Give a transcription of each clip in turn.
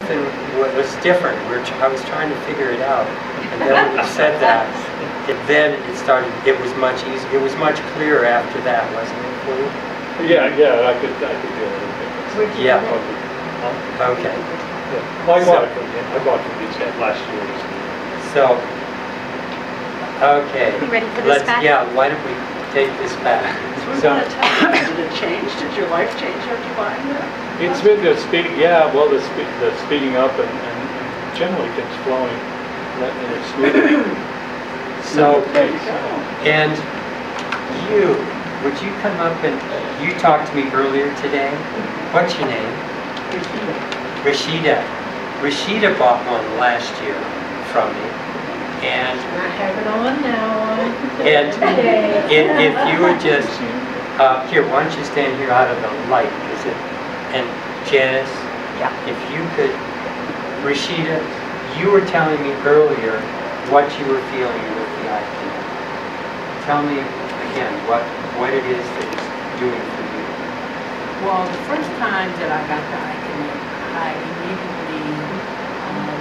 And what was different, I was trying to figure it out, and then when you said that, then it started, it was much easier, it was much clearer after that, wasn't it for you? Yeah, I could deal with it. Yeah. Okay. Yeah. Well, I bought from Beach Head last year. So, okay. You ready for this back? Yeah, why don't we take this back? So, did it change? Did your life change after buying that? It's been the speeding, yeah, well, the speeding up and generally things flowing and it's smooth. So, and you, would you come up and, you talked to me earlier today. What's your name? Rashida. Rashida bought one last year from me. And I have it on now. And if you would just, here, why don't you stand here out of the light? And Janice, yeah. If you could, Rashida, you were telling me earlier what you were feeling with the iPhone. Tell me again what it is that it's doing for you. Well, the first time that I got the iConnect, I immediately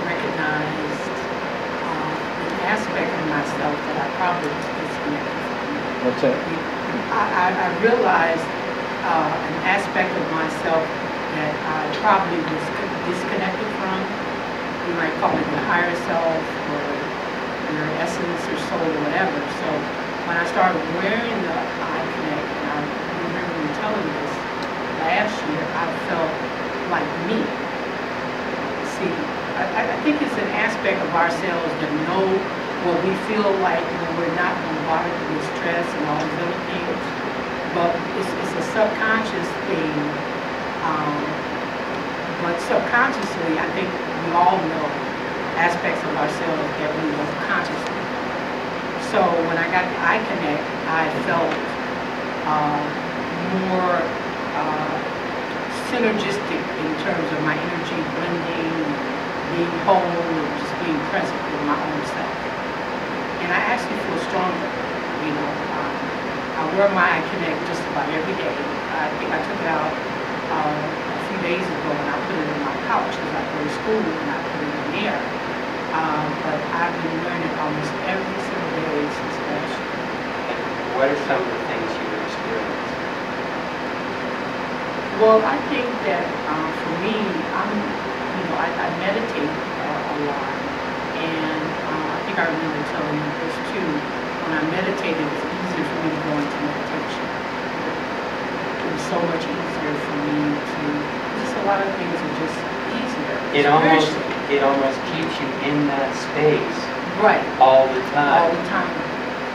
recognized an aspect of myself that I probably was disconnected from. What's that? I realized an aspect of myself that I probably was disconnected from. You might call it your higher self or your essence or soul or whatever. So when I started wearing the iConnect, and I remember you telling me this last year, I felt like me. See, I think it's an aspect of ourselves that know what we feel like when we're not bombarded with stress and all these other things. But it's a subconscious thing. But subconsciously, I think we all know aspects of ourselves that we know consciously. So when I got the iConnect, I felt more synergistic in terms of my energy blending, being whole, and just being present with my own self. And I actually feel stronger. You know, I wear my iConnect just about every day. I think I took it out a few days ago and I put it in my pouch as I go to school and I put it in there. But I've been wearing it almost every single day since last year. What are some of the things you've experienced? Well, I think that for me, I meditate a lot, and I think I remember telling you this too. When I meditated, it was easier for me to go into meditation. It was so much easier for me to, just a lot of things are just easier. It almost keeps you in that space. Right. All the time. All the time.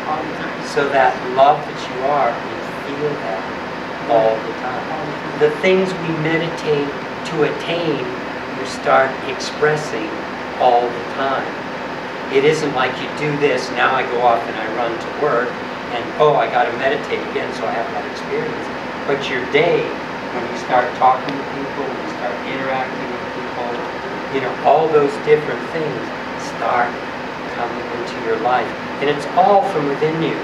All the time. So that love that you are, you feel that all the time. The things we meditate to attain, you start expressing all the time. It isn't like you do this, now I go off and I run to work, and oh, I got to meditate again so I have that experience. But your day, when you start talking to people, when you start interacting with people, you know, all those different things start coming into your life. And it's all from within you.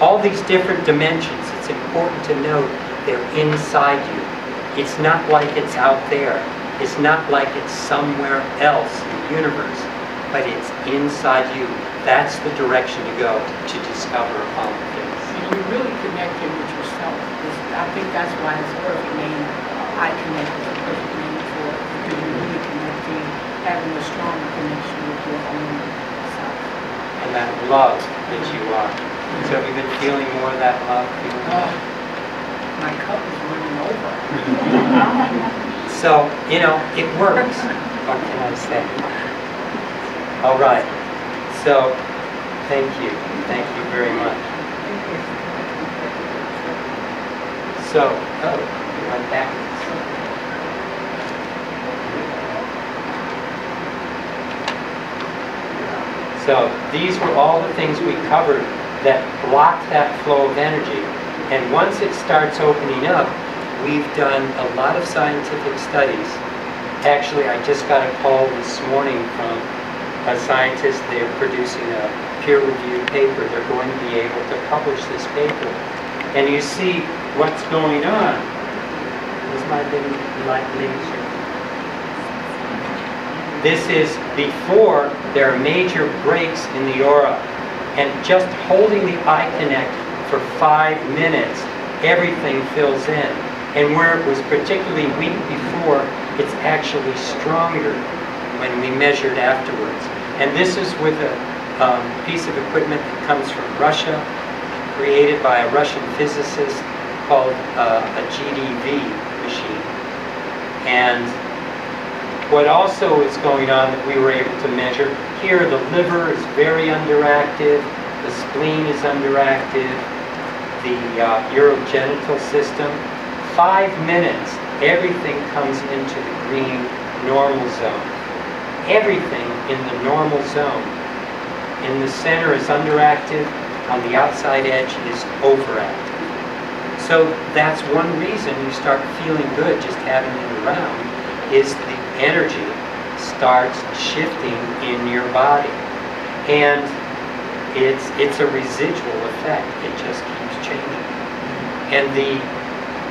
All these different dimensions, it's important to note they're inside you. It's not like it's out there. It's not like it's somewhere else in the universe, but it's inside you. That's the direction to go to discover all the things. And you're really connected with yourself. I think that's why it's a perfect name. iConnect is a perfect name for it, because you're really connecting, having a stronger connection with your own self. And that love that you are. So have you been feeling more of that love? My cup is running over. So, you know, it works. What can I say? All right. So, thank you. Thank you very much. So, oh, you went backwards. So, these were all the things we covered that block that flow of energy. And once it starts opening up, we've done a lot of scientific studies. Actually, I just got a call this morning from a scientist. They're producing a peer-reviewed paper. They're going to be able to publish this paper. And you see what's going on. Where's my little light laser? this is before there are major breaks in the aura. And just holding the eye connect for 5 minutes, everything fills in. And where it was particularly weak before, it's actually stronger when we measured afterwards. And this is with a piece of equipment that comes from Russia, created by a Russian physicist called a GDV machine. And what also is going on that we were able to measure, here the liver is very underactive, the spleen is underactive, the urogenital system. 5 minutes, everything comes into the green normal zone. Everything in the normal zone. In the center is underactive, on the outside edge is overactive. So that's one reason you start feeling good just having it around, is the energy starts shifting in your body. And it's a residual effect. It just keeps changing. And the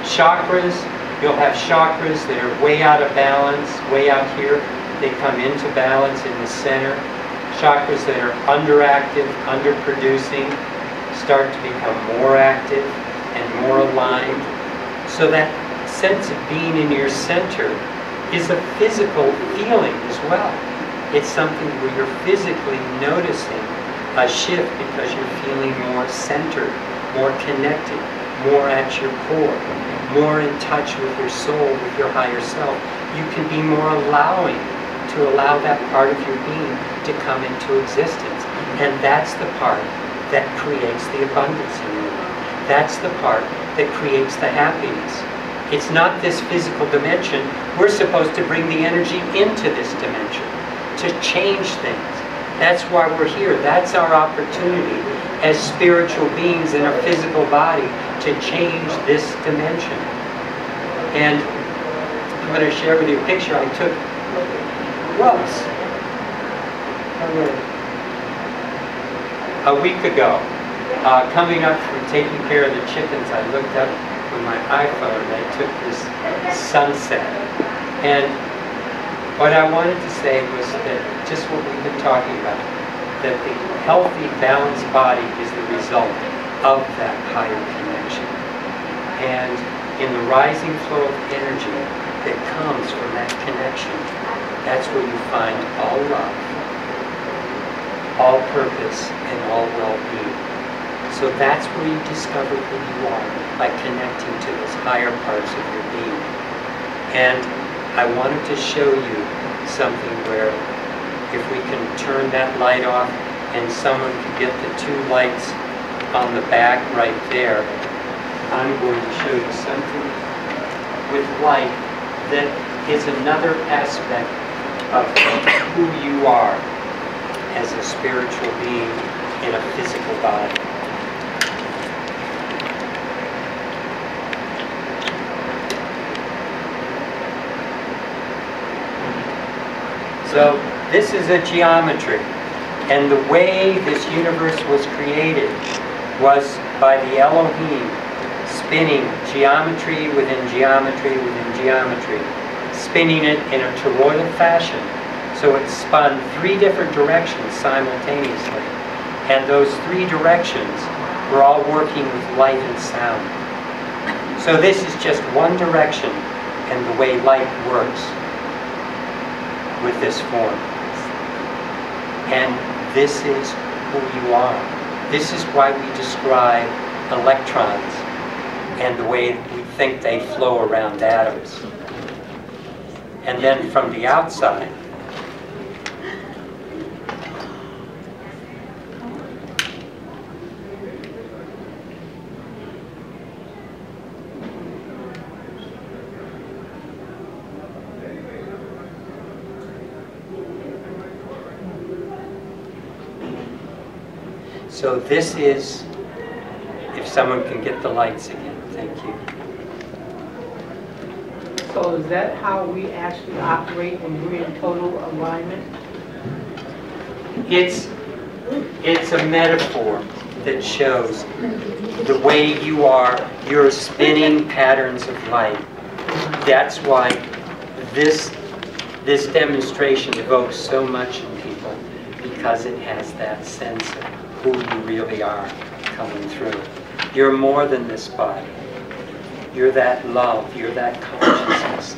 chakras, you'll have chakras that are way out of balance, way out here. They come into balance in the center. Chakras that are underactive, underproducing, start to become more active and more aligned. So that sense of being in your center is a physical feeling as well. It's something where you're physically noticing a shift because you're feeling more centered, more connected, more at your core, more in touch with your soul, with your higher self. You can be more allowing to allow that part of your being to come into existence. And that's the part that creates the abundance in your life. That's the part that creates the happiness. It's not this physical dimension. We're supposed to bring the energy into this dimension, to change things. That's why we're here. That's our opportunity as spiritual beings in a physical body to change this dimension. And I'm going to share with you a picture I took a week ago. Coming up from taking care of the chickens, I looked up with my iPhone and I took this sunset. And what I wanted to say was that just what we've been talking about, that the healthy, balanced body is the result of that higher connection. And in the rising flow of energy that comes from that connection, that's where you find all love, all purpose, and all well-being. So that's where you discover who you are, by connecting to those higher parts of your being. And I wanted to show you something where if we can turn that light off and someone can get the 2 lights on the back right there, I'm going to show you something with light that is another aspect of who you are as a spiritual being in a physical body. So this is a geometry, and the way this universe was created was by the Elohim spinning geometry within geometry within geometry, spinning it in a toroidal fashion. So it spun 3 different directions simultaneously, and those 3 directions were all working with light and sound. So this is just one direction and the way light works with this form. And this is who you are. This is why we describe electrons and the way we think they flow around atoms. And then from the outside, so this is, if someone can get the lights again, thank you. So is that how we actually operate when we're in total alignment? It's a metaphor that shows the way you are, you're spinning patterns of light. That's why this this demonstration evokes so much in people because it has that sense of who you really are coming through. You're more than this body. You're that love, you're that consciousness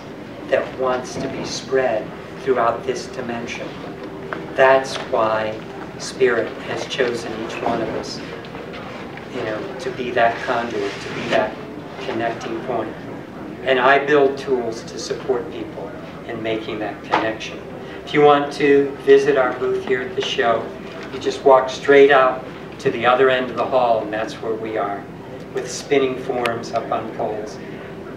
that wants to be spread throughout this dimension. That's why Spirit has chosen each one of us, to be that conduit, to be that connecting point. And I build tools to support people in making that connection. If you want to visit our booth here at the show, you just walk straight out to the other end of the hall, and that's where we are, with spinning forms up on poles.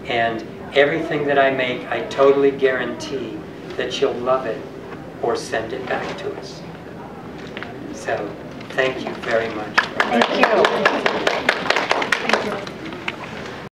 And everything that I make, I totally guarantee that you'll love it or send it back to us. So, thank you very much. Thank you.